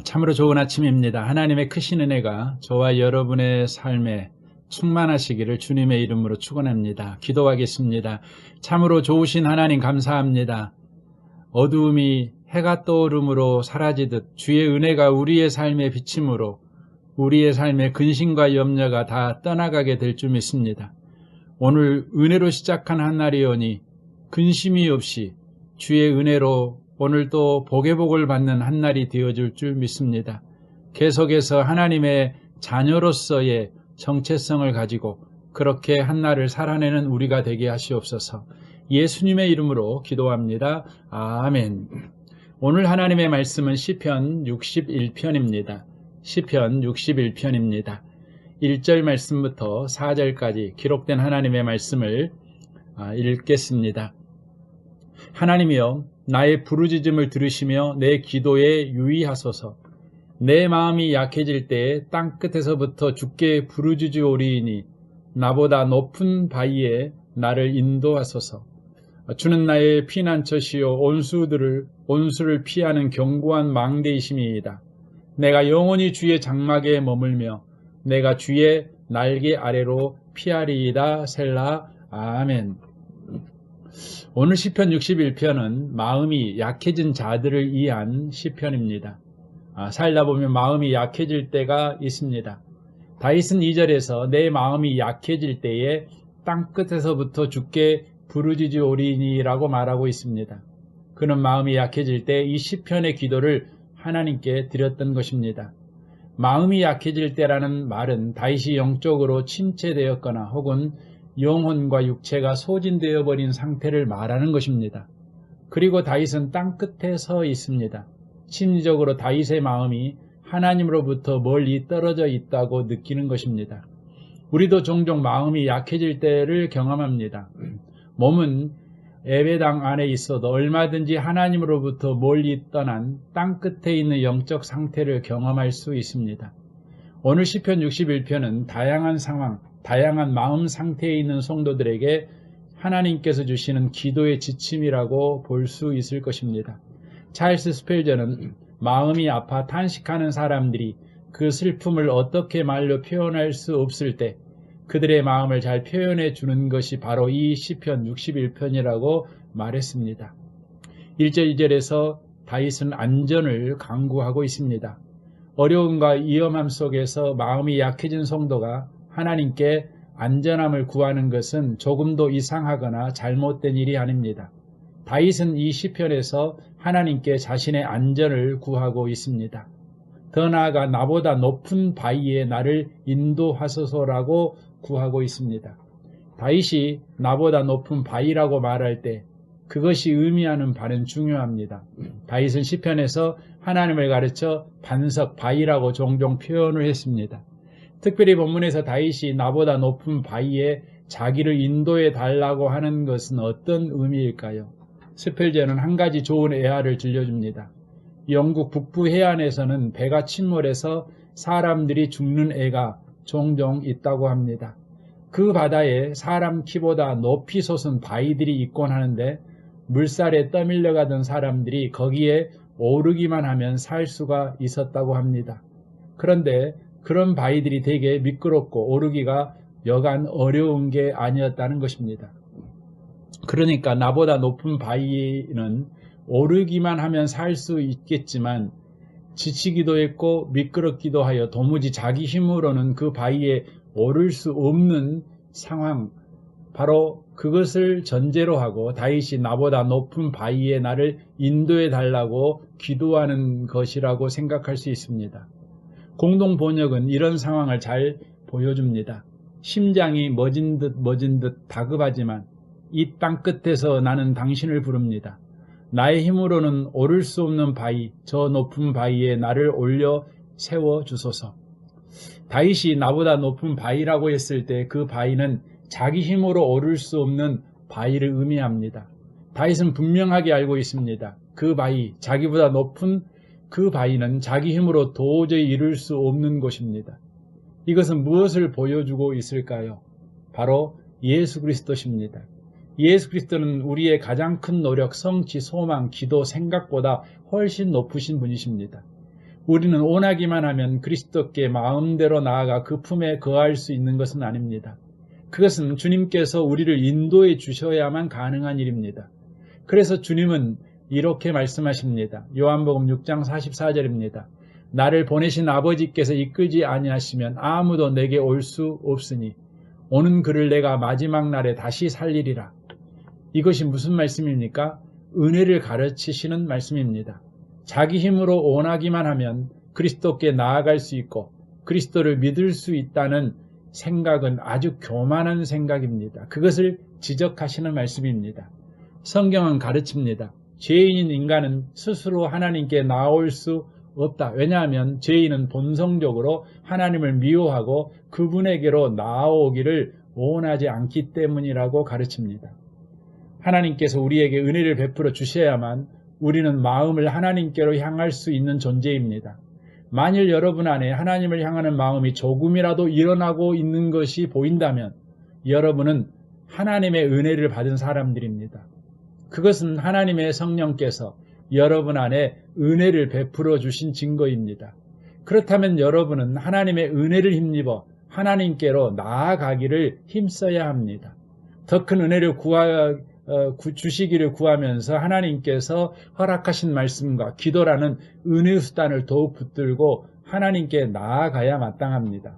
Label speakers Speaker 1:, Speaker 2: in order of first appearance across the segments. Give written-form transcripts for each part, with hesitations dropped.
Speaker 1: 참으로 좋은 아침입니다. 하나님의 크신 은혜가 저와 여러분의 삶에 충만하시기를 주님의 이름으로 축원합니다. 기도하겠습니다. 참으로 좋으신 하나님 감사합니다. 어두움이 해가 떠오름으로 사라지듯 주의 은혜가 우리의 삶에 비침으로 우리의 삶의 근심과 염려가 다 떠나가게 될 줄 믿습니다. 오늘 은혜로 시작한 한 날이오니 근심이 없이 주의 은혜로 오늘 또 복의 복을 받는 한 날이 되어줄 줄 믿습니다. 계속해서 하나님의 자녀로서의 정체성을 가지고 그렇게 한 날을 살아내는 우리가 되게 하시옵소서. 예수님의 이름으로 기도합니다. 아멘. 오늘 하나님의 말씀은 시편 61편입니다. 시편 61편입니다. 1절 말씀부터 4절까지 기록된 하나님의 말씀을 읽겠습니다. 하나님이여, 나의 부르짖음을 들으시며 내 기도에 유의하소서. 내 마음이 약해질 때에 땅끝에서부터 주께 부르짖으오리이니 나보다 높은 바위에 나를 인도하소서. 주는 나의 피난처시요 온수를 피하는 견고한 망대이심이이다. 내가 영원히 주의 장막에 머물며 내가 주의 날개 아래로 피하리이다. 셀라. 아멘. 오늘 시편 61편은 마음이 약해진 자들을 위한 시편입니다. 살다 보면 마음이 약해질 때가 있습니다. 다윗은 2절에서 내 마음이 약해질 때에 땅끝에서부터 주께 부르짖으오리니라고 말하고 있습니다. 그는 마음이 약해질 때 이 시편의 기도를 하나님께 드렸던 것입니다. 마음이 약해질 때라는 말은 다윗이 영적으로 침체되었거나 혹은 영혼과 육체가 소진되어 버린 상태를 말하는 것입니다. 그리고 다윗은 땅끝에 서 있습니다. 심리적으로 다윗의 마음이 하나님으로부터 멀리 떨어져 있다고 느끼는 것입니다. 우리도 종종 마음이 약해질 때를 경험합니다. 몸은 예배당 안에 있어도 얼마든지 하나님으로부터 멀리 떠난 땅끝에 있는 영적 상태를 경험할 수 있습니다. 오늘 시편 61편은 다양한 상황, 다양한 마음 상태에 있는 성도들에게 하나님께서 주시는 기도의 지침이라고 볼 수 있을 것입니다. 찰스 스펠전은 마음이 아파 탄식하는 사람들이 그 슬픔을 어떻게 말로 표현할 수 없을 때 그들의 마음을 잘 표현해 주는 것이 바로 이 시편 61편이라고 말했습니다. 1절 2절에서 다윗은 안전을 강구하고 있습니다. 어려움과 위험함 속에서 마음이 약해진 성도가 하나님께 안전함을 구하는 것은 조금도 이상하거나 잘못된 일이 아닙니다. 다윗은 이 시편에서 하나님께 자신의 안전을 구하고 있습니다. 더 나아가 나보다 높은 바위에 나를 인도하소서라고 구하고 있습니다. 다윗이 나보다 높은 바위라고 말할 때 그것이 의미하는 바는 중요합니다. 다윗은 시편에서 하나님을 가르쳐 반석, 바위라고 종종 표현을 했습니다. 특별히 본문에서 다윗이 나보다 높은 바위에 자기를 인도해 달라고 하는 것은 어떤 의미일까요? 스펠전은 한 가지 좋은 애화를 들려줍니다. 영국 북부 해안에서는 배가 침몰해서 사람들이 죽는 애가 종종 있다고 합니다. 그 바다에 사람 키보다 높이 솟은 바위들이 있곤 하는데 물살에 떠밀려가던 사람들이 거기에 오르기만 하면 살 수가 있었다고 합니다. 그런데 그런 바위들이 되게 미끄럽고 오르기가 여간 어려운 게 아니었다는 것입니다. 그러니까 나보다 높은 바위는 오르기만 하면 살 수 있겠지만 지치기도 했고 미끄럽기도 하여 도무지 자기 힘으로는 그 바위에 오를 수 없는 상황, 바로 그것을 전제로 하고 다윗이 나보다 높은 바위에 나를 인도해 달라고 기도하는 것이라고 생각할 수 있습니다. 공동 번역은 이런 상황을 잘 보여줍니다. 심장이 멎은 듯 다급하지만 이 땅 끝에서 나는 당신을 부릅니다. 나의 힘으로는 오를 수 없는 바위, 저 높은 바위에 나를 올려 세워주소서. 다윗이 나보다 높은 바위라고 했을 때 그 바위는 자기 힘으로 오를 수 없는 바위를 의미합니다. 다윗은 분명하게 알고 있습니다. 그 바위, 자기보다 높은 그 바위는 자기 힘으로 도저히 이룰 수 없는 것입니다. 이것은 무엇을 보여주고 있을까요? 바로 예수 그리스도십니다. 예수 그리스도는 우리의 가장 큰 노력, 성취, 소망, 기도, 생각보다 훨씬 높으신 분이십니다. 우리는 원하기만 하면 그리스도께 마음대로 나아가 그 품에 거할 수 있는 것은 아닙니다. 그것은 주님께서 우리를 인도해 주셔야만 가능한 일입니다. 그래서 주님은 이렇게 말씀하십니다. 요한복음 6장 44절입니다. 나를 보내신 아버지께서 이끌지 아니하시면 아무도 내게 올 수 없으니 오는 그를 내가 마지막 날에 다시 살리리라. 이것이 무슨 말씀입니까? 은혜를 가르치시는 말씀입니다. 자기 힘으로 원하기만 하면 그리스도께 나아갈 수 있고 그리스도를 믿을 수 있다는 생각은 아주 교만한 생각입니다. 그것을 지적하시는 말씀입니다. 성경은 가르칩니다. 죄인인 인간은 스스로 하나님께 나올 수 없다. 왜냐하면 죄인은 본성적으로 하나님을 미워하고 그분에게로 나아오기를 원하지 않기 때문이라고 가르칩니다. 하나님께서 우리에게 은혜를 베풀어 주셔야만 우리는 마음을 하나님께로 향할 수 있는 존재입니다. 만일 여러분 안에 하나님을 향하는 마음이 조금이라도 일어나고 있는 것이 보인다면 여러분은 하나님의 은혜를 받은 사람들입니다. 그것은 하나님의 성령께서 여러분 안에 은혜를 베풀어 주신 증거입니다. 그렇다면 여러분은 하나님의 은혜를 힘입어 하나님께로 나아가기를 힘써야 합니다. 더 큰 은혜를 주시기를 구하면서 하나님께서 허락하신 말씀과 기도라는 은혜 수단을 더욱 붙들고 하나님께 나아가야 마땅합니다.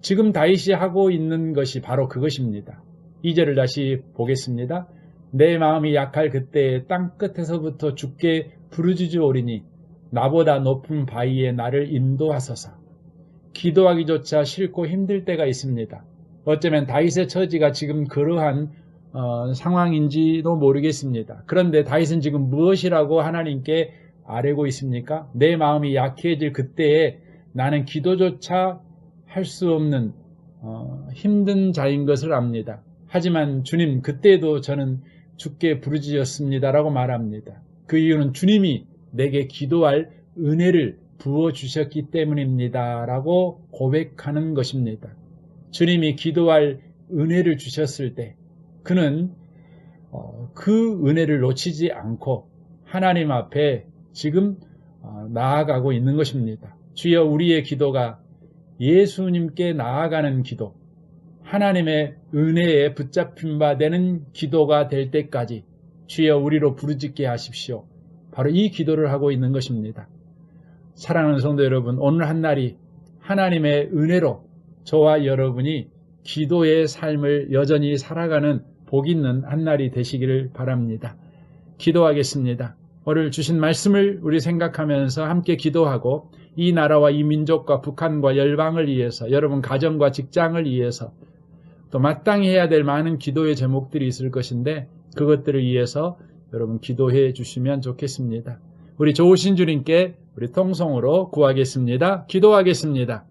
Speaker 1: 지금 다윗이 하고 있는 것이 바로 그것입니다. 2절을 다시 보겠습니다. 내 마음이 약할 그때에 땅끝에서부터 주께 부르짖으오리니 나보다 높은 바위에 나를 인도하소서. 기도하기조차 싫고 힘들 때가 있습니다. 어쩌면 다윗의 처지가 지금 그러한 상황인지도 모르겠습니다. 그런데 다윗은 지금 무엇이라고 하나님께 아뢰고 있습니까? 내 마음이 약해질 그때에 나는 기도조차 할 수 없는 힘든 자인 것을 압니다. 하지만 주님, 그때도 저는 주께 부르짖었습니다라고 말합니다. 그 이유는 주님이 내게 기도할 은혜를 부어주셨기 때문입니다라고 고백하는 것입니다. 주님이 기도할 은혜를 주셨을 때 그는 그 은혜를 놓치지 않고 하나님 앞에 지금 나아가고 있는 것입니다. 주여, 우리의 기도가 예수님께 나아가는 기도, 하나님의 은혜에 붙잡힌 바 되는 기도가 될 때까지 주여 우리로 부르짖게 하십시오. 바로 이 기도를 하고 있는 것입니다. 사랑하는 성도 여러분, 오늘 한날이 하나님의 은혜로 저와 여러분이 기도의 삶을 여전히 살아가는 복 있는 한날이 되시기를 바랍니다. 기도하겠습니다. 오늘 주신 말씀을 우리 생각하면서 함께 기도하고 이 나라와 이 민족과 북한과 열방을 위해서, 여러분 가정과 직장을 위해서 또 마땅히 해야 될 많은 기도의 제목들이 있을 것인데 그것들을 위해서 여러분 기도해 주시면 좋겠습니다. 우리 좋으신 주님께 우리 통성으로 구하겠습니다. 기도하겠습니다.